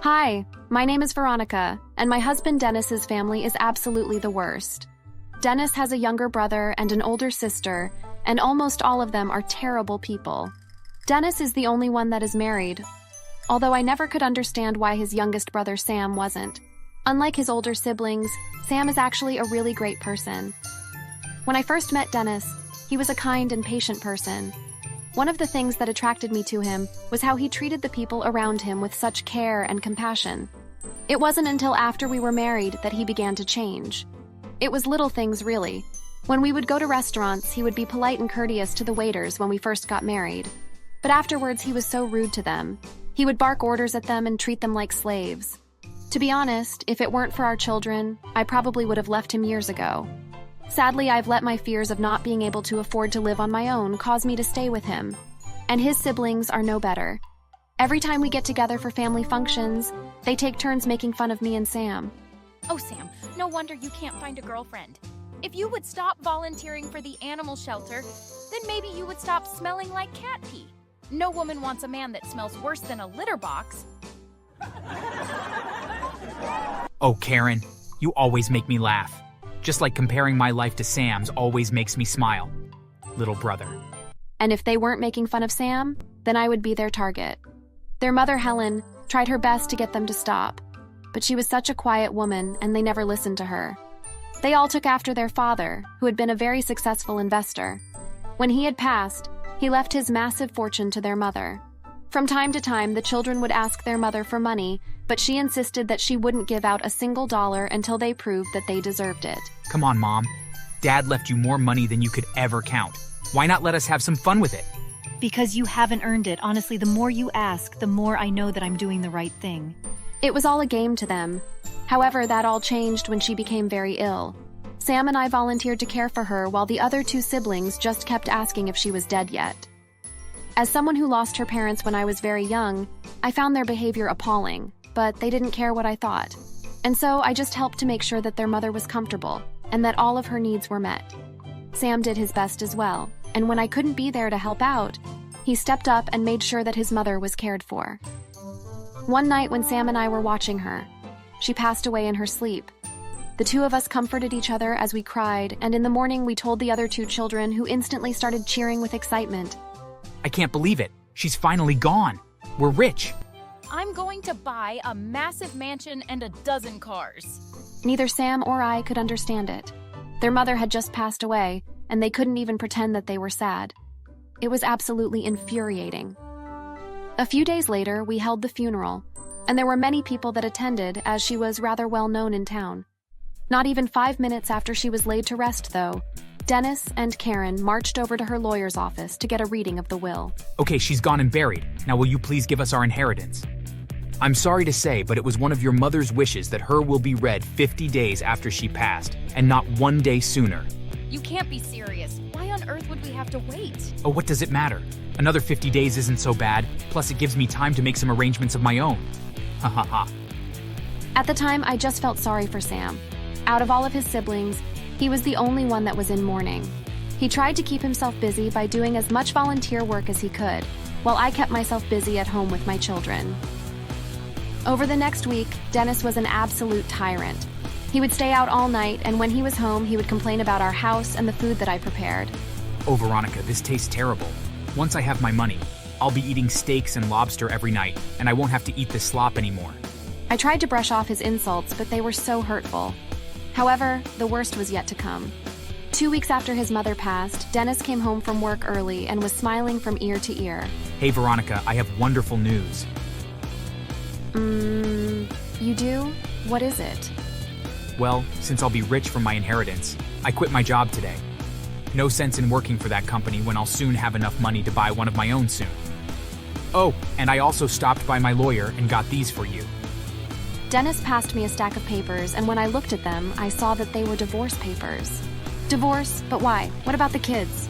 Hi, my name is Veronica, and my husband Dennis's family is absolutely the worst. Dennis has a younger brother and an older sister, and almost all of them are terrible people. Dennis is the only one that is married, although I never could understand why his youngest brother Sam wasn't. Unlike his older siblings, Sam is actually a really great person. When I first met Dennis, he was a kind and patient person. One of the things that attracted me to him was how he treated the people around him with such care and compassion. It wasn't until after we were married that he began to change. It was little things, really. When we would go to restaurants, he would be polite and courteous to the waiters when we first got married. But afterwards, he was so rude to them. He would bark orders at them and treat them like slaves. To be honest, if it weren't for our children, I probably would have left him years ago. Sadly, I've let my fears of not being able to afford to live on my own cause me to stay with him. And his siblings are no better. Every time we get together for family functions, they take turns making fun of me and Sam. Oh, Sam, no wonder you can't find a girlfriend. If you would stop volunteering for the animal shelter, then maybe you would stop smelling like cat pee. No woman wants a man that smells worse than a litter box. Oh, Karen, you always make me laugh. Just like comparing my life to Sam's always makes me smile. Little brother. And if they weren't making fun of Sam, then I would be their target. Their mother, Helen, tried her best to get them to stop, but she was such a quiet woman and they never listened to her. They all took after their father, who had been a very successful investor. When he had passed, he left his massive fortune to their mother. From time to time, the children would ask their mother for money, but she insisted that she wouldn't give out a single dollar until they proved that they deserved it. Come on, Mom. Dad left you more money than you could ever count. Why not let us have some fun with it? Because you haven't earned it. Honestly, the more you ask, the more I know that I'm doing the right thing. It was all a game to them. However, that all changed when she became very ill. Sam and I volunteered to care for her while the other two siblings just kept asking if she was dead yet. As someone who lost her parents when I was very young, I found their behavior appalling, but they didn't care what I thought. And so I just helped to make sure that their mother was comfortable and that all of her needs were met. Sam did his best as well, and when I couldn't be there to help out, he stepped up and made sure that his mother was cared for. One night when Sam and I were watching her, she passed away in her sleep. The two of us comforted each other as we cried, and in the morning we told the other two children, who instantly started cheering with excitement. I can't believe it. She's finally gone. We're rich. I'm going to buy a massive mansion and a dozen cars. Neither Sam or I could understand it. Their mother had just passed away, and they couldn't even pretend that they were sad. It was absolutely infuriating. A few days later, we held the funeral, and there were many people that attended as she was rather well known in town. Not even 5 minutes after she was laid to rest, though, Dennis and Karen marched over to her lawyer's office to get a reading of the will. Okay, she's gone and buried. Now will you please give us our inheritance? I'm sorry to say, but it was one of your mother's wishes that her will be read 50 days after she passed, and not 1 day sooner. You can't be serious. Why on earth would we have to wait? Oh, what does it matter? Another 50 days isn't so bad, plus it gives me time to make some arrangements of my own. Ha ha ha. At the time, I just felt sorry for Sam. Out of all of his siblings, he was the only one that was in mourning. He tried to keep himself busy by doing as much volunteer work as he could, while I kept myself busy at home with my children. Over the next week, Dennis was an absolute tyrant. He would stay out all night, and when he was home, he would complain about our house and the food that I prepared. Oh, Veronica, this tastes terrible. Once I have my money, I'll be eating steaks and lobster every night, and I won't have to eat this slop anymore. I tried to brush off his insults, but they were so hurtful. However, the worst was yet to come. 2 weeks after his mother passed, Dennis came home from work early and was smiling from ear to ear. Hey, Veronica, I have wonderful news. You do? What is it? Well, since I'll be rich from my inheritance, I quit my job today. No sense in working for that company when I'll soon have enough money to buy one of my own soon. Oh, and I also stopped by my lawyer and got these for you. Dennis passed me a stack of papers, and when I looked at them, I saw that they were divorce papers. Divorce? But why? What about the kids?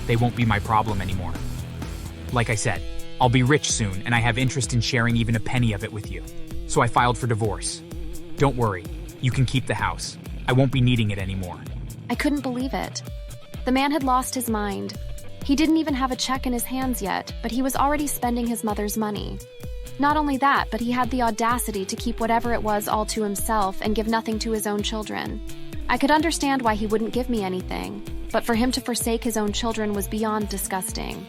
They won't be my problem anymore. Like I said, I'll be rich soon, and I have interest in sharing even a penny of it with you. So I filed for divorce. Don't worry, you can keep the house. I won't be needing it anymore. I couldn't believe it. The man had lost his mind. He didn't even have a check in his hands yet, but he was already spending his mother's money. Not only that, but he had the audacity to keep whatever it was all to himself and give nothing to his own children. I could understand why he wouldn't give me anything, but for him to forsake his own children was beyond disgusting.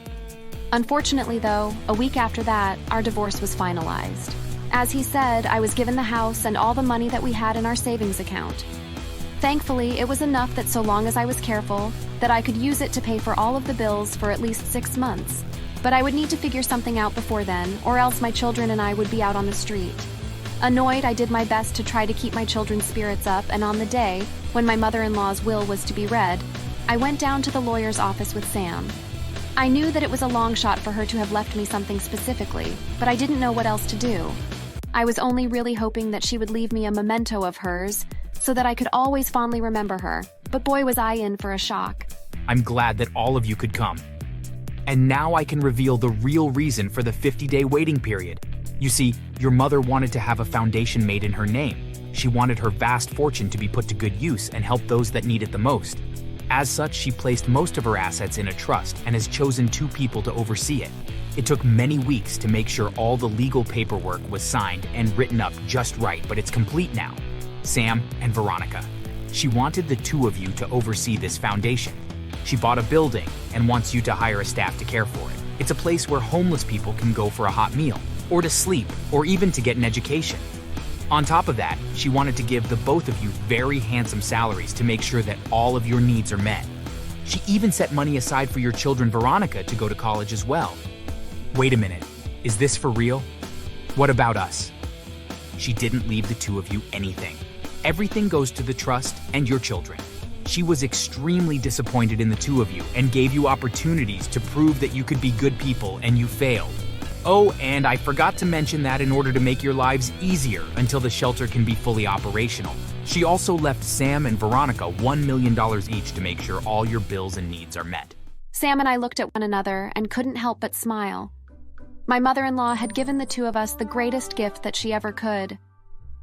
Unfortunately, though, a week after that, our divorce was finalized. As he said, I was given the house and all the money that we had in our savings account. Thankfully, it was enough that so long as I was careful, that I could use it to pay for all of the bills for at least 6 months. But I would need to figure something out before then, or else my children and I would be out on the street. Annoyed, I did my best to try to keep my children's spirits up, and on the day, when my mother-in-law's will was to be read, I went down to the lawyer's office with Sam. I knew that it was a long shot for her to have left me something specifically, but I didn't know what else to do. I was only really hoping that she would leave me a memento of hers, so that I could always fondly remember her, but boy was I in for a shock. I'm glad that all of you could come. And now I can reveal the real reason for the 50-day waiting period. You see, your mother wanted to have a foundation made in her name. She wanted her vast fortune to be put to good use and help those that need it the most. As such, she placed most of her assets in a trust and has chosen 2 people to oversee it. It took many weeks to make sure all the legal paperwork was signed and written up just right, but it's complete now. Sam and Veronica. She wanted the 2 of you to oversee this foundation. She bought a building and wants you to hire a staff to care for it. It's a place where homeless people can go for a hot meal, or to sleep, or even to get an education. On top of that, she wanted to give the both of you very handsome salaries to make sure that all of your needs are met. She even set money aside for your children Veronica to go to college as well. Wait a minute, is this for real? What about us? She didn't leave the 2 of you anything. Everything goes to the trust and your children. She was extremely disappointed in the 2 of you and gave you opportunities to prove that you could be good people, and you failed. Oh, and I forgot to mention that in order to make your lives easier until the shelter can be fully operational, she also left Sam and Veronica $1 million each to make sure all your bills and needs are met. Sam and I looked at one another and couldn't help but smile. My mother-in-law had given the 2 of us the greatest gift that she ever could.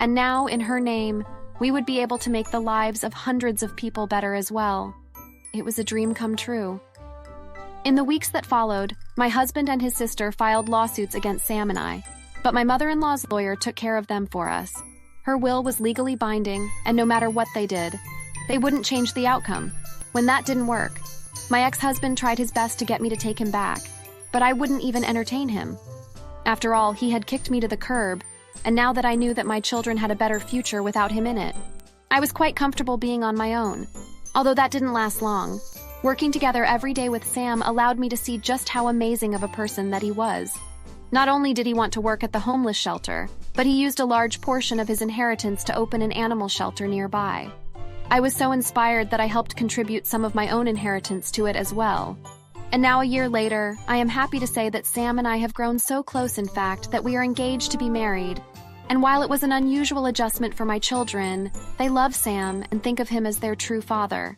And now, in her name, we would be able to make the lives of hundreds of people better as well. It was a dream come true. In the weeks that followed, my husband and his sister filed lawsuits against Sam and I, but my mother-in-law's lawyer took care of them for us. Her will was legally binding, and no matter what they did, they wouldn't change the outcome. When that didn't work, my ex-husband tried his best to get me to take him back, but I wouldn't even entertain him. After all, he had kicked me to the curb, and now that I knew that my children had a better future without him in it, I was quite comfortable being on my own. Although that didn't last long. Working together every day with Sam allowed me to see just how amazing of a person that he was. Not only did he want to work at the homeless shelter, but he used a large portion of his inheritance to open an animal shelter nearby. I was so inspired that I helped contribute some of my own inheritance to it as well. And now, a year later, I am happy to say that Sam and I have grown so close, in fact, that we are engaged to be married. And while it was an unusual adjustment for my children, they love Sam and think of him as their true father.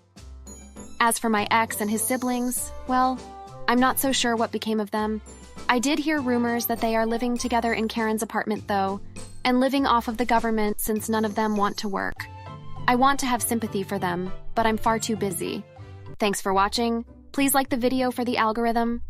As for my ex and his siblings, well, I'm not so sure what became of them. I did hear rumors that they are living together in Karen's apartment, though, and living off of the government since none of them want to work. I want to have sympathy for them, but I'm far too busy. Thanks for watching. Please like the video for the algorithm.